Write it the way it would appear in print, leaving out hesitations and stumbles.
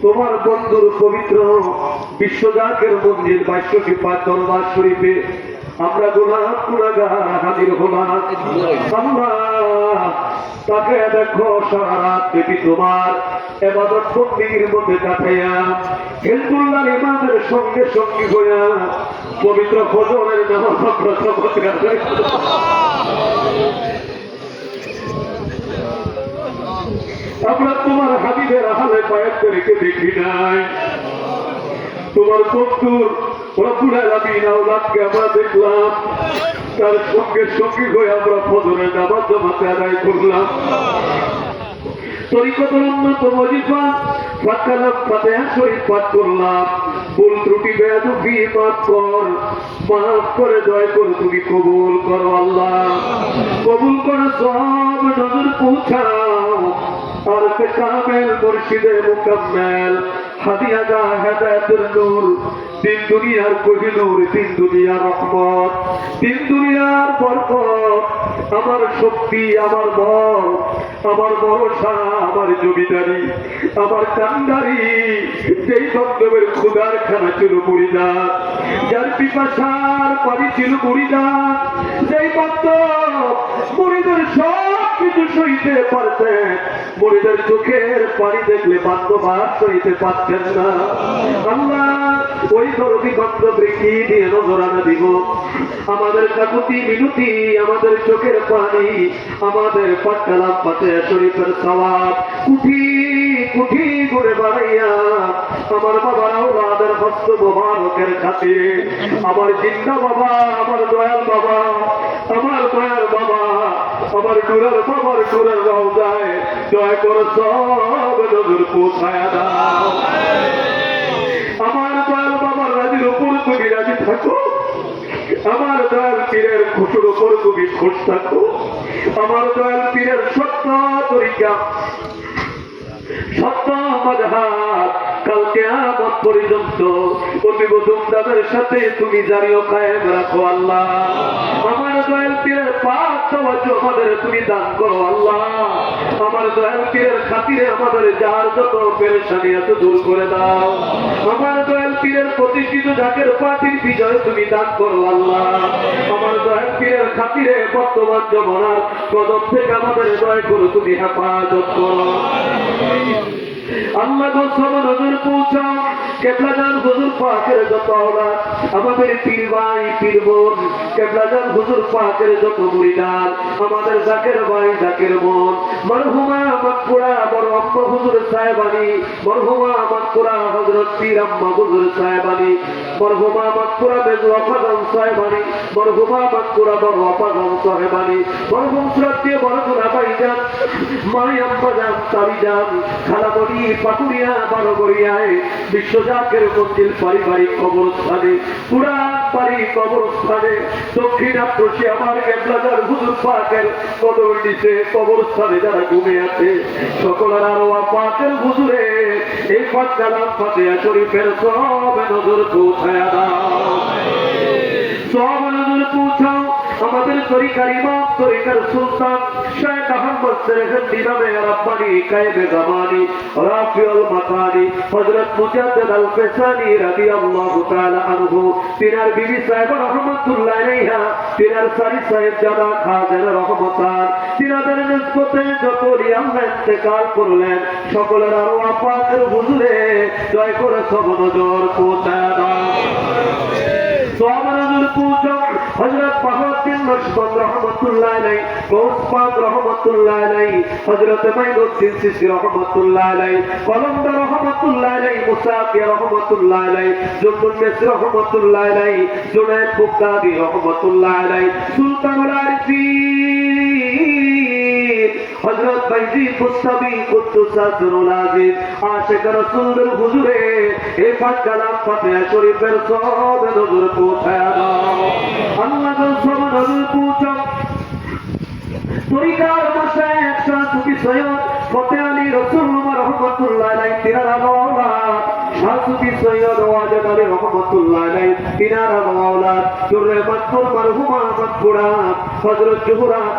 তোমার বন্ধুর পবিত্র বিশ্বজাকের মন্দির ৬২টি পাক দরবার শরীফে আমরা গুনাহগার হাজির হলাম। আল্লাহ তাকে দেখো সারা রাত ব্যাপী তোমার ইবাদত বন্দেগীর মধ্যে কাটাইয়া হিজবুল্লাহর ইমামের সঙ্গে সঙ্গী হইয়া পবিত্র ফজরের নামাজ আমরা তোমার হাবিবের হালে পায়ের রেখে দেখি নাই। তোমার বন্ধুর রব্বুল আলামিন আওলাদকে আমরা দেখলাম, তার সঙ্গে সঙ্গী হয়ে আমরা ফজরের নামাজ জামাতে আদায় করলাম। তরিকতুল উন্নত ওয়াজিফা ফাতকালাম ফাতিহা শরীফ পাঠ করলাম। ভুল ত্রুটি বেয়াদবি মাফ করে দয়া করে তুমি কবুল করো আল্লাহ। কবুল করো, সব নজর পৌঁছাও আর কামেল মুর্শিদে মুকাম্মেল হাদিয়াগা হেদায়েতের নূর, দিন দুনিয়ার কোহিনূর, দিন দুনিয়ার রহমত, দিন দুনিয়ার বরকত, আমার শক্তি, আমার বল, আমার ভরসা, আমার জমিদারি, আমার কান্দারি, যেই বন্ধবের ক্ষুদার খানা ছিল মুড়িদার, যার পিপাসার পানি ছিল মুড়িদার, যেই বন্ধব মুড়িদের সব কিছু সইতে পারতেন, মুড়িদের চোখের পানি দেখলে বান্ধবাদ সইতে পারতেন না। আল্লাহ ওই দরদি বান্ধবরে কি দিয়ে নজরানা দিব? আমাদের কাকুতি মিনতি, আমাদের চোখের পানি, আমাদের পাটকালাম ফাতিহা শরীফের সওয়াব কুঠি কুঠি করে বাড়াইয়া আমার বাবার আওলাদের হস্ত মোবারকের খাতিরে, আমার জিন্দা বাবা, আমার দয়াল বাবা, আমার দয়াল বাবা, আমার নূরের বাবার নূরের রওজায় দয়া করে সব নজর পৌঁছায়া দাও। আমার দয়াল বাবার রাজির উপর তুমি রাজি থাকো, আমার দয়াল পীরের খুশুর উপর তুমি খুশ থাকো, আমার দয়াল পীরের সত্য তরিকা, সত্য মাযহাব কাল কিয়ামত পর্যন্ত অতি ধুমধামের সাথে তুমি জারি ও কায়েম রাখো আল্লাহ। আমার দয়াল পীরের পাক তাওয়াজ্জুহ আমাদের তুমি দান করো আল্লাহ। আমার দয়াল পীরের খাতিরে আমাদের যার যত পেরেশানি আছে দূর করে দাও। আমার দয়াল পীরের প্রতিষ্ঠিত জাকের পার্টির বিজয় তুমি দান করো আল্লাহ। আমার দয়াল পীরের খাতিরে বর্তমান জমানার গজব থেকে আমাদের দয়া করো তুমি হেফাজত করো আল্লাহ। গো সব নজর পৌঁছাও কেবলাজান হুজুর পাকের যত আওলাদ, আমাদের পীর ভাই পীর বোন, কেবলাজান হুজুর পাকের যত মুরিদান, আমাদের জাকের ভাই জাকের বোন, মরহুমা মাকপুরা বড় আম্মা হুজুর সাহেবানি, মরহুমা মাকপুরা হযরত পীর আম্মা হুজুর সাহেবানি, মরহুমা মাকপুরা বেজু আফাজান সাহেবানি, মরহুমা মাকপুরা বড় আফাজান সাহেবানি, মরহুম শ্রদ্ধেয় বড় গুনা ভাইজান, মাই আম্মাজান তাবিজান, খালামণি পাটুরিয়া বারগরিয়ায় বিশ্বজাকের মন্দির পারিবারিক কবরস্থানে, পুরান বাড়ি কবরস্থানে, দক্ষিণ আফ্রিকা আমার কেবলাজার হুজুর পাকের কদর নিচে কবরস্থানে যারা ঘুমে আছে সকলের আরো পাকের হুজুরে এই পাটকালাম ফাতিহা শরীফের সব নজর পৌঁছায়া দাও, সব নজর পৌঁছাও। আমাদের তরিকার ইমাম, তরিকার সুলতান শেখ আহমদ সেরেখেন্দি নামে রাব্বানি কায়েমে জামানি রাফিউল মাকানি হযরত মুজাদ্দিদ আল ফেসানি রাদিয়াল্লাহু তাআলা আনহু, তিনার বিবি সাহেবা রাহমাতুল্লাহ আলাইহা, তিনার সারি সাহেব জাদা খাজের রহমতান, তিনাদের নিসবতে যত আল্লাহ ইন্তেকাল করলেন সকলের আরো পাকের হুজুরে দয়া করে সব নজর পৌঁছায়া দাও, সব নজর পৌঁছাও। হযরত বাহাউদ্দিন নকশবন্দ রহমাতুল্লাহ আলাইহি, গৌস পাক রহমাতুল্লাহ আলাইহি, হযরত মাইনুদ্দিন চিশতি রহমাতুল্লাহ আলাইহি, কলন্দর রহমাতুল্লাহ আলাইহি, মুসাফি রহমাতুল্লাহ আলাইহি, জুবুল মিসর রহমাতুল্লাহ আলাইহি, জুনায়েদ বুগদাদি রহমাতুল্লাহ আলাইহি, সুলতানুল আরিফিন হযরত বাইজি মুস্তাবি কুদ্দুসাসুল আজিজ আশিক রাসূলের হুজুরে এই পাটকালাম ফাতিহা শরীফের সব নজর পৌঁছায়া দাও আল্লাহ। সব নজর পৌঁছাও। তরিকার মাশায়েখ শাহসুফি সৈয়দ ফতেহ আলী রাসূলুল্লাহ রহমাতুল্লাহ আলাইহি, তিনারা আওলাদ শাহসুফি সৈয়দ ওয়াজেদ আলী রহমাতুল্লাহ আলাইহি, তিনারা আওলাদ দুররে মাকবুল মরহুমা মাকবুরা হযরত জোহরা